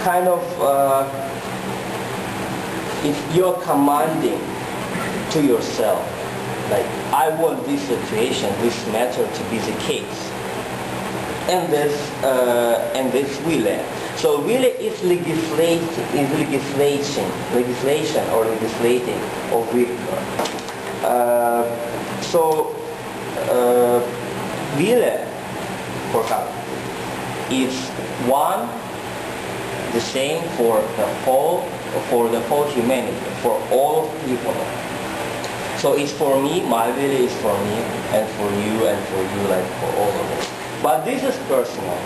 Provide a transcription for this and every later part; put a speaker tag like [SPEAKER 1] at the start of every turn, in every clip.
[SPEAKER 1] kind of, if you're commanding to yourself, like, I want this situation, this matter to be the case, and this will. So will is legislation or legislating of will. Will for Kant is one, the same for the whole humanity, for all people. So it's for me, my will is for me, and for you, like for all of us. But this is personal.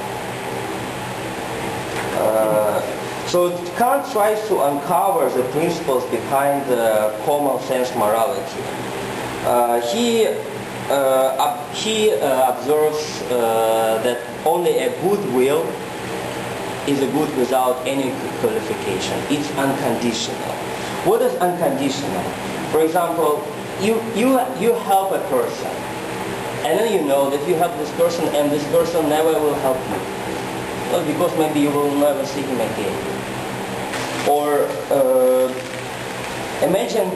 [SPEAKER 1] So Kant tries to uncover the principles behind the common sense morality. He observes that only a good will is a good without any qualification. It's unconditional. What is unconditional? For example, you help a person, and then you know that you help this person, and this person never will help you. Well, because maybe you will never see him again. Or imagine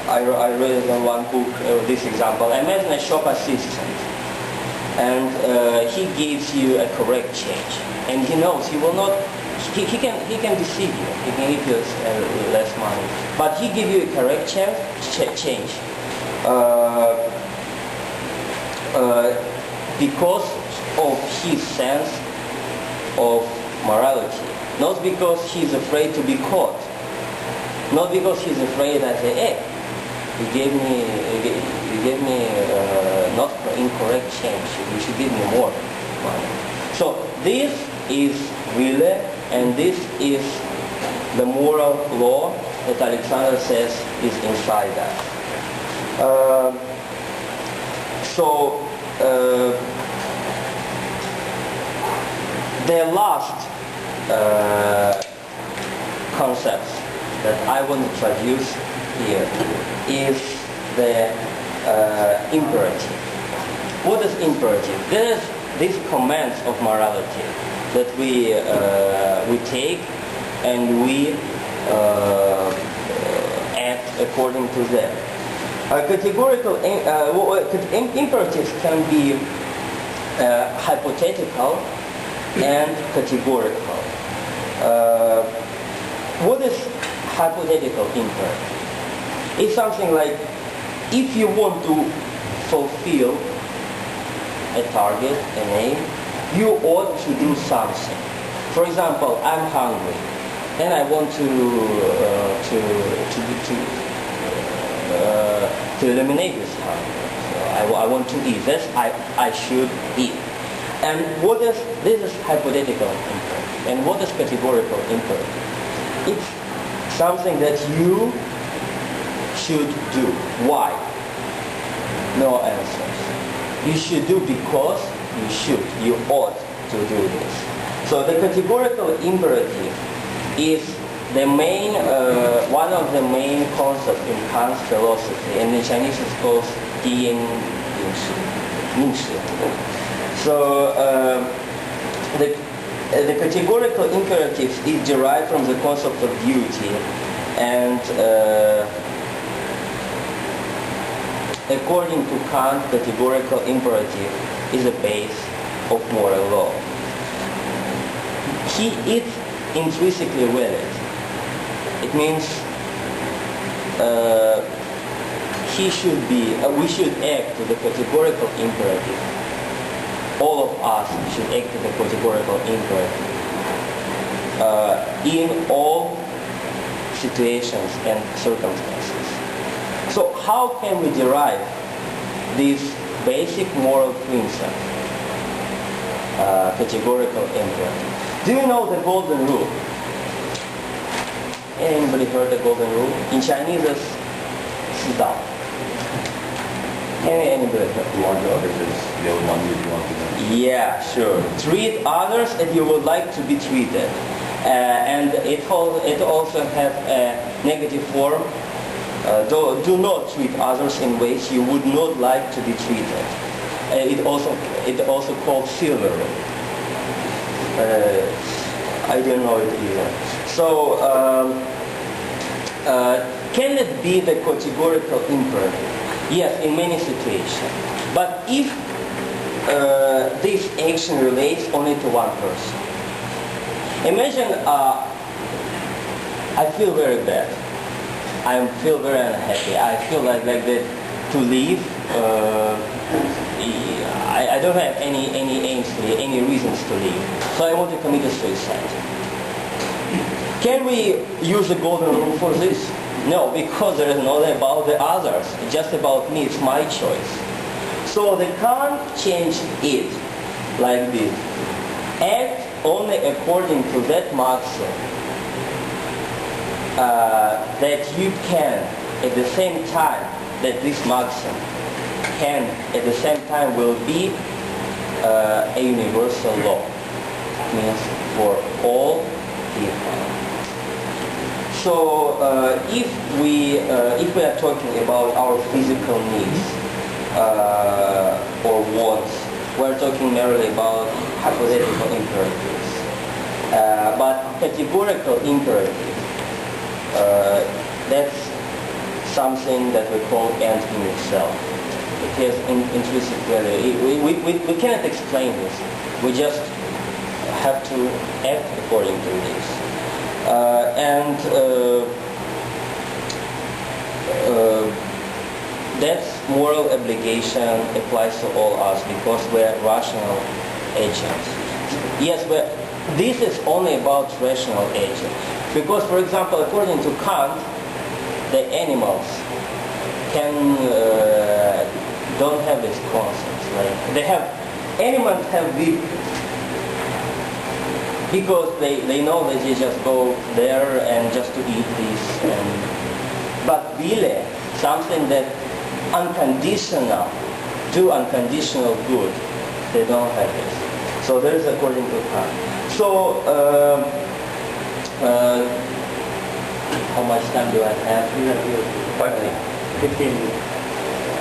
[SPEAKER 1] I read in one book this example. Imagine a shop assistant, and he gives you a correct change, and he knows he will not. He can deceive you. He can give you less money, but he gives you a correct change because of his sense of morality, not because he's afraid to be caught, not because he's afraid that hey, you gave me not incorrect change. You should give me more money. So this is will. And this is the moral law that Alexander says is inside that. The last concept that I want to introduce here is the imperative. What is imperative? There is these commands of morality that we take and we act according to them. Categorical imperatives can be hypothetical and categorical. What is hypothetical imperative? It's something like, if you want to fulfill a target, an aim, you ought to do something. For example, I'm hungry, and I want to eliminate this hunger. So I want to eat. I should eat. And this is hypothetical imperative. And what is categorical imperative? It's something that you should do. Why? No answers. You should do because you should, you ought to do this. So the categorical imperative is the main, one of the main concepts in Kant's philosophy, and in Chinese it's called 第因应识. So the categorical imperative is derived from the concept of duty, and according to Kant, categorical imperative is a base of moral law. He is intrinsically valid. It means we should act to the categorical imperative. All of us should act to the categorical imperative in all situations and circumstances. So how can we derive this basic moral principle, categorical imperative? Do you know the golden rule? Anybody heard the golden rule? In Chinese it's 四道. Anybody heard?
[SPEAKER 2] You want others as the other one you want to know.
[SPEAKER 1] Yeah, sure. Treat others as you would like to be treated. And it also has a negative form. Do not treat others in ways you would not like to be treated. It also called silver rule. I don't know it either. So, can it be the categorical imperative? Yes, in many situations. But if this action relates only to one person. Imagine I feel very bad. I feel very unhappy. I feel like that to leave. I don't have any aims, any reasons to leave. So I want to commit a suicide. Can we use the golden rule for this? No, because there is not about the others. It's just about me. It's my choice. So they can't change it like this. Act only according to that maxim that you can, at the same time that this maxim can, at the same time will be a universal law. It means for all people. So if we are talking about our physical needs or wants, we're talking merely about hypothetical imperatives. But categorical imperative, that's something that we call end in itself. It has intrinsic value. We cannot explain this. We just have to act according to this. That moral obligation applies to all us because we're rational agents. Yes, but this is only about rational agents. Because, for example, according to Kant, the animals don't have this concept. Like animals have this because they know that they just go there and just to eat this. But really, something that unconditional, do unconditional good, they don't have this. So that is according to Kant. So how much time do I have?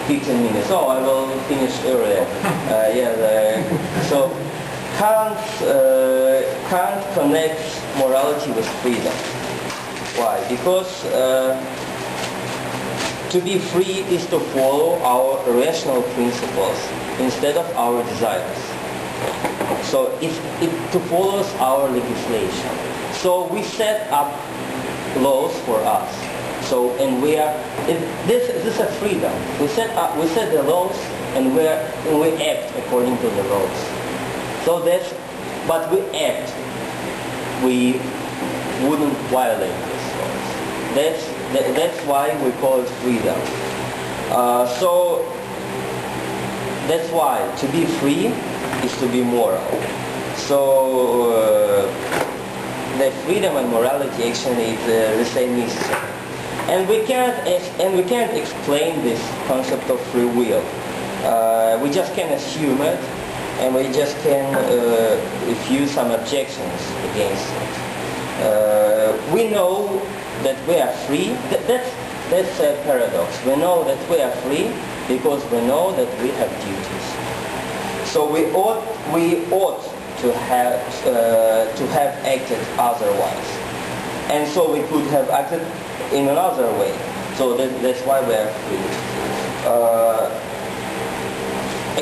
[SPEAKER 1] 15 minutes. So I will finish earlier. So Kant connects morality with freedom. Why? Because to be free is to follow our rational principles instead of our desires. So it follows our legislation. So we set up laws for us. So this is a freedom. We set the laws and we act according to the laws. So but we act. We wouldn't violate these laws. That's why we call it freedom. So that's why to be free is to be moral. So the freedom and morality actually is the same mixture. And we can't explain this concept of free will. We just can assume it, and we just can refuse some objections against it. We know that we are free. That's a paradox. We know that we are free because we know that we have duties. So we ought to have acted otherwise, and so we could have acted in another way. So that's why we are free.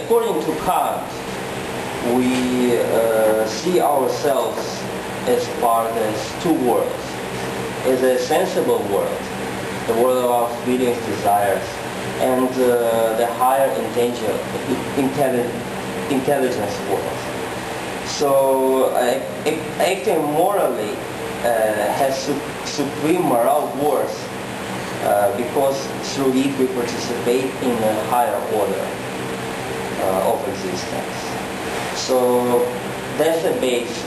[SPEAKER 1] According to Kant, we see ourselves as two worlds. As a sensible world, the world of our feelings, desires, and the higher intelligence world. So acting morally has supreme moral worth because through it we participate in a higher order of existence. So that's the base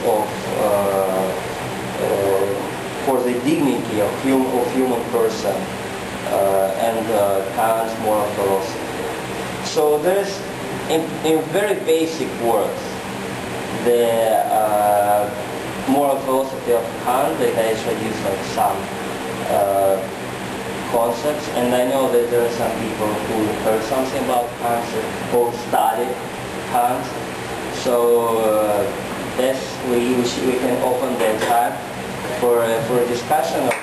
[SPEAKER 1] for the dignity of human person and Kant's moral philosophy. So there's, in very basic words, the moral philosophy of Kant that I introduced like some concepts, and I know that there are some people who heard something about Kant, who studied Kant. So we can open the time for a discussion of